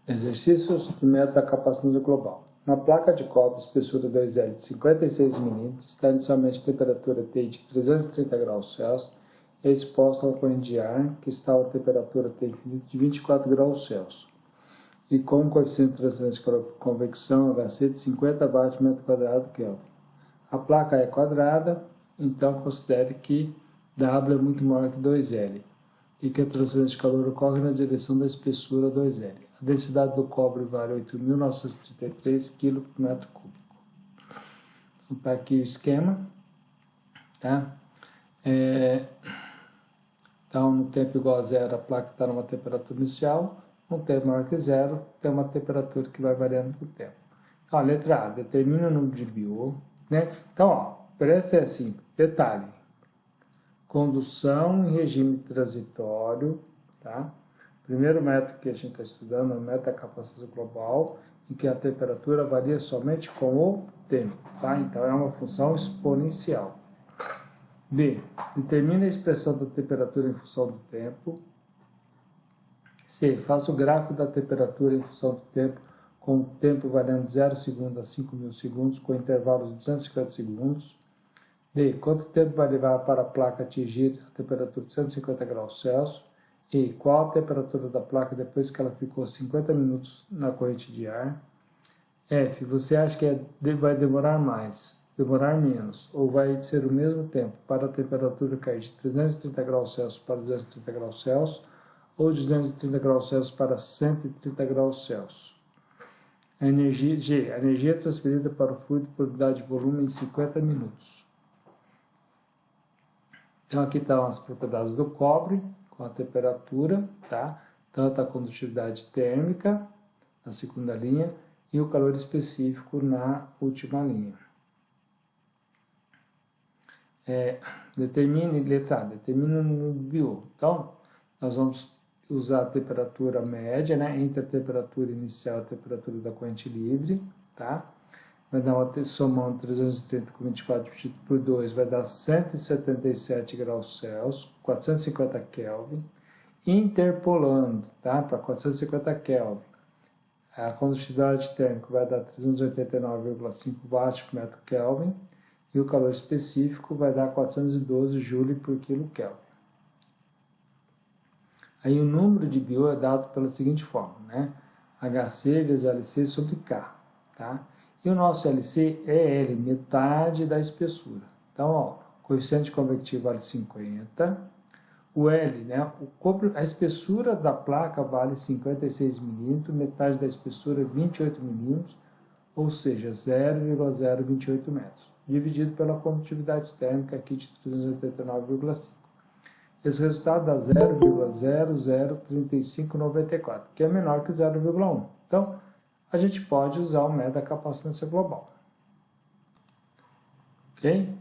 Exercícios do método da capacitância global. Uma placa de cobre, espessura 2L de 56 mm, está inicialmente a temperatura T de 330 graus Celsius e é exposta a uma corrente de ar que está a temperatura T infinita de 24 graus Celsius. E com um coeficiente de transferência de calor por convecção HC de 50 watts por metro quadrado Kelvin. A placa é quadrada, então considere que W é muito maior que 2L e que a transferência de calor ocorre na direção da espessura 2L. A densidade do cobre vale 8.933 kg por metro cúbico. Então, está aqui o esquema, tá? Então, no tempo igual a zero, a placa está numa temperatura inicial, no tempo maior que zero, tem uma temperatura que vai variando com o tempo. Então, a letra A, determina o número de BIOS, né? Então, ó, presta assim, detalhe, condução em regime transitório, tá? Primeiro método que a gente está estudando é o método da capacitância global, em que a temperatura varia somente com o tempo, tá? Então, é uma função exponencial. B. Determina a expressão da temperatura em função do tempo. C. Faça o gráfico da temperatura em função do tempo, com o tempo variando de 0 segundos a 5.000 segundos, com intervalos de 250 segundos. D. Quanto tempo vai levar para a placa atingir a temperatura de 150 graus Celsius? E. Qual a temperatura da placa depois que ela ficou 50 minutos na corrente de ar? F. Você acha que vai demorar mais, demorar menos, ou vai ser o mesmo tempo para a temperatura cair de 330 graus Celsius para 230 graus Celsius, ou de 230 graus Celsius para 130 graus Celsius? G. A energia é transferida para o fluido por unidade de volume em 50 minutos. Então, aqui estão as propriedades do cobre, com a temperatura, tá? Tanto a condutividade térmica, na segunda linha, e o calor específico na última linha. Determine, letra A, determine o número de BIOS. Então, nós vamos usar a temperatura média, né? Entre a temperatura inicial e a temperatura da corrente livre, tá? Vai dar uma somando 330 com 24 dividido por 2, vai dar 177 graus Celsius, 450 Kelvin. Interpolando, tá? Para 450 Kelvin. A condutividade térmica vai dar 389,5 watts por metro Kelvin. E o calor específico vai dar 412 joule por quilo Kelvin. Aí o número de BIOS é dado pela seguinte forma, né? HC vezes LC sobre K, tá? E o nosso LC é L, metade da espessura. Então, ó, o coeficiente convectivo vale 50. O L, né? A espessura da placa vale 56 mm, metade da espessura 28 mm, ou seja, 0,028 metros, dividido pela condutividade térmica aqui de 389,5. Esse resultado dá 0,003594, que é menor que 0,1. Então, a gente pode usar o método da capacitância global. Ok?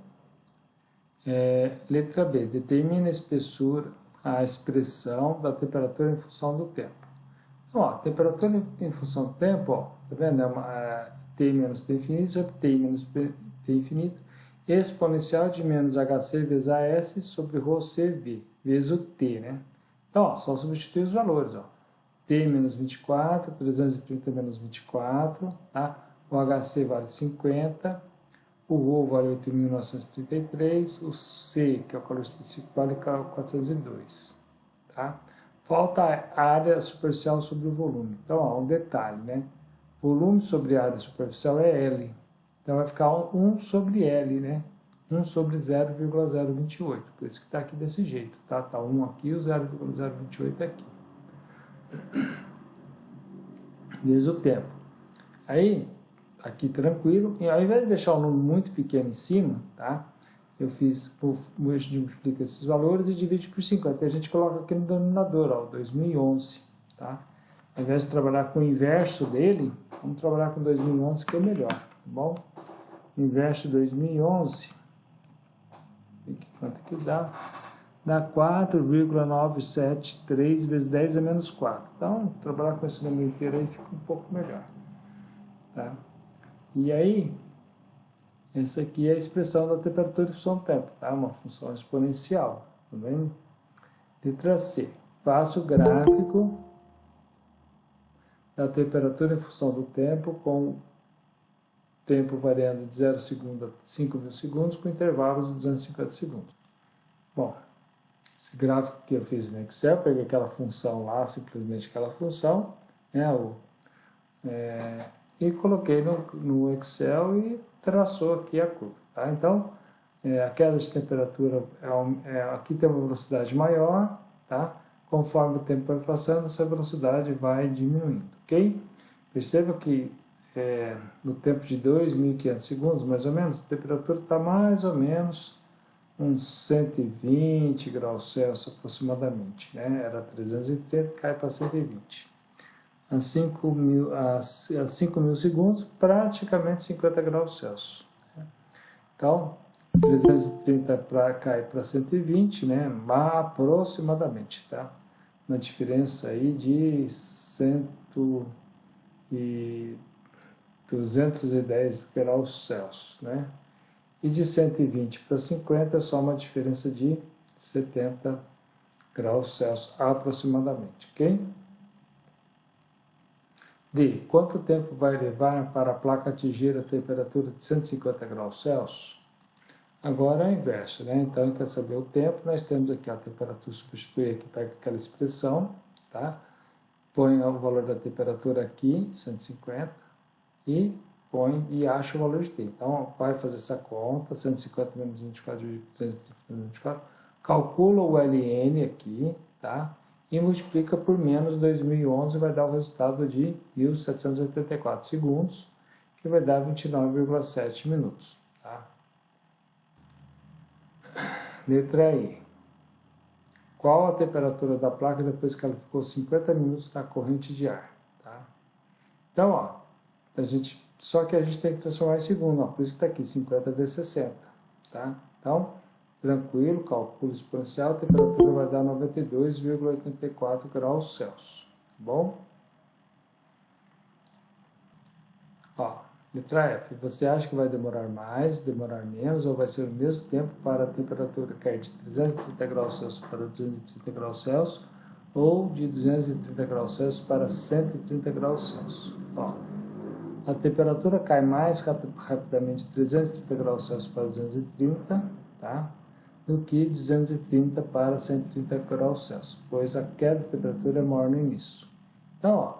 Letra B. Determina a espessura, a expressão da temperatura em função do tempo. Então, ó, temperatura em função do tempo, ó, tá vendo? T menos T infinito sobre T menos T infinito, exponencial de menos HC vezes AS sobre ρ CV, vezes o T, né? Então, ó, só substituir os valores, ó. T menos 24, 330 menos 24, tá? O HC vale 50, o ρ vale 8.933, o C, que é o calor específico, vale 402, tá? Falta a área superficial sobre o volume. Então, ó, um detalhe, né? Volume sobre área superficial é L. Então, vai ficar 1 sobre L, né? 1 sobre 0,028. Por isso que está aqui desse jeito, tá? Tá 1 aqui e o 0,028 aqui. Vezes o tempo. Aí, aqui tranquilo. E ao invés de deixar o número muito pequeno em cima, tá? Eu fiz, a gente multiplica esses valores e divide por 50. A gente coloca aqui no denominador, ó, 2011, tá? Ao invés de trabalhar com o inverso dele, vamos trabalhar com 2011, que é melhor, tá bom? O inverso de 2011, quanto que dá? Dá 4,973 vezes 10 a menos 4. Então, trabalhar com esse número inteiro aí fica um pouco melhor, tá? E aí, essa aqui é a expressão da temperatura em função do tempo, tá? Uma função exponencial, tá vendo? Letra C. Faça o gráfico é a temperatura em função do tempo, com tempo variando de 0 segundo a 5.000 segundos, com intervalos de 250 segundos. Bom, esse gráfico que eu fiz no Excel, peguei aquela função lá, simplesmente aquela função, né, e coloquei no Excel e traçou aqui a curva. Tá? Então, a queda de temperatura, aqui tem uma velocidade maior, tá? Conforme o tempo vai passando, essa velocidade vai diminuindo, ok? Perceba que no tempo de 2.500 segundos, mais ou menos, a temperatura está mais ou menos uns 120 graus Celsius aproximadamente, né? Era 330, cai para 120. A 5.000 segundos, praticamente 50 graus Celsius. Então, 330 cai para 120, né? Aproximadamente, tá? Uma diferença aí de 210 graus Celsius, né? E de 120 para 50 é só uma diferença de 70 graus Celsius aproximadamente, ok? D. Quanto tempo vai levar para a placa atingir a temperatura de 150 graus Celsius? Agora é o inverso, né? Então, a gente quer saber o tempo, nós temos aqui a temperatura, substitui aqui, pega aquela expressão, tá? Põe o valor da temperatura aqui, 150, e acha o valor de t. Então, vai fazer essa conta, 150 menos 24 dividido por 330 menos 24, calcula o ln aqui, tá? E multiplica por menos 2011, vai dar o resultado de 1.784 segundos, que vai dar 29,7 minutos, tá? Letra E. Qual a temperatura da placa depois que ela ficou 50 minutos na corrente de ar? Tá? Então, ó, só que a gente tem que transformar em segundo, ó, por isso que está aqui, 50 vezes 60. Tá? Então, tranquilo, cálculo exponencial, a temperatura vai dar 92,84 graus Celsius. Tá bom? Ó, letra F. Você acha que vai demorar mais, demorar menos, ou vai ser o mesmo tempo para a temperatura cair de 330 graus Celsius para 230 graus Celsius, ou de 230 graus Celsius para 130 graus Celsius? Ó, a temperatura cai mais rapidamente de 330 graus Celsius para 230, tá? Do que 230 para 130 graus Celsius, pois a queda de temperatura é maior no início. Então, ó,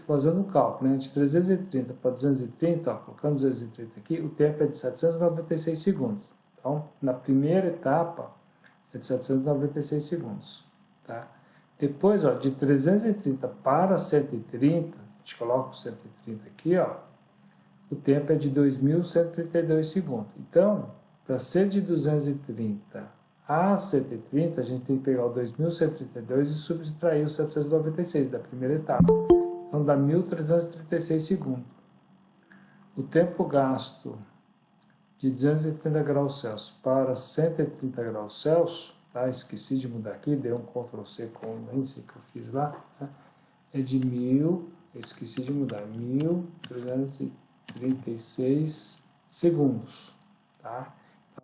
fazendo o cálculo, né, de 330 para 230, ó, colocando 230 aqui, o tempo é de 796 segundos. Então, na primeira etapa, é de 796 segundos. Tá? Depois, ó, de 330 para 130, a gente coloca o 130 aqui, ó, o tempo é de 2.132 segundos. Então, para ser de 230 a 130, a gente tem que pegar o 2.132 e subtrair o 796 da primeira etapa. Então, dá 1.336 segundos. O tempo gasto de 230 graus Celsius para 130 graus Celsius, tá? Esqueci de mudar aqui, dei um Ctrl C com nem sei o que eu fiz lá, tá? É de 1.000, eu esqueci de mudar, 1.336 segundos, tá?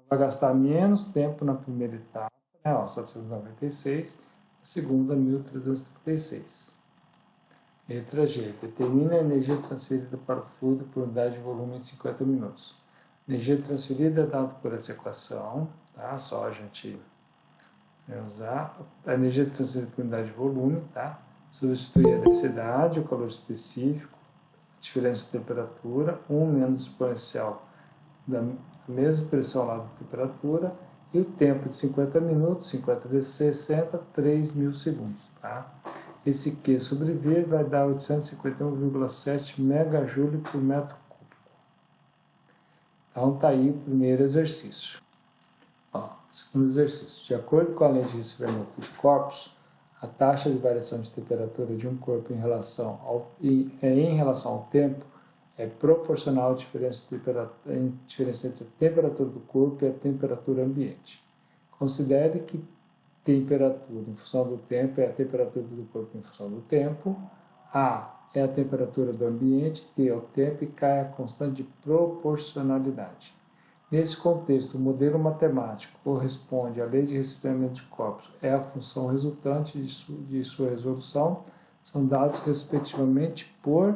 Vai gastar menos tempo na primeira etapa, né, ó, 796, a segunda 1.336. Letra G. Determina a energia transferida para o fluido por unidade de volume em 50 minutos. Energia transferida é dada por essa equação, tá? Só a gente usar. A energia transferida por unidade de volume, tá? Substituir a densidade, o calor específico, a diferença de temperatura, 1 menos exponencial da mesma expressão lá da temperatura, e o tempo de 50 minutos, 50 vezes 60, 3.000 segundos, tá? Esse Q sobre V vai dar 851,7 megajúlio por metro cúbico. Então, tá aí o primeiro exercício. Ó, segundo exercício. De acordo com a lei de recebimento de corpos, a taxa de variação de temperatura de um corpo em relação ao tempo é proporcional à diferença entre a temperatura do corpo e a temperatura ambiente. Considere que temperatura em função do tempo é a temperatura do corpo em função do tempo, A é a temperatura do ambiente, T é o tempo e K é a constante de proporcionalidade. Nesse contexto, o modelo matemático corresponde à lei de recebimento de corpos, é a função resultante de sua resolução, são dados respectivamente por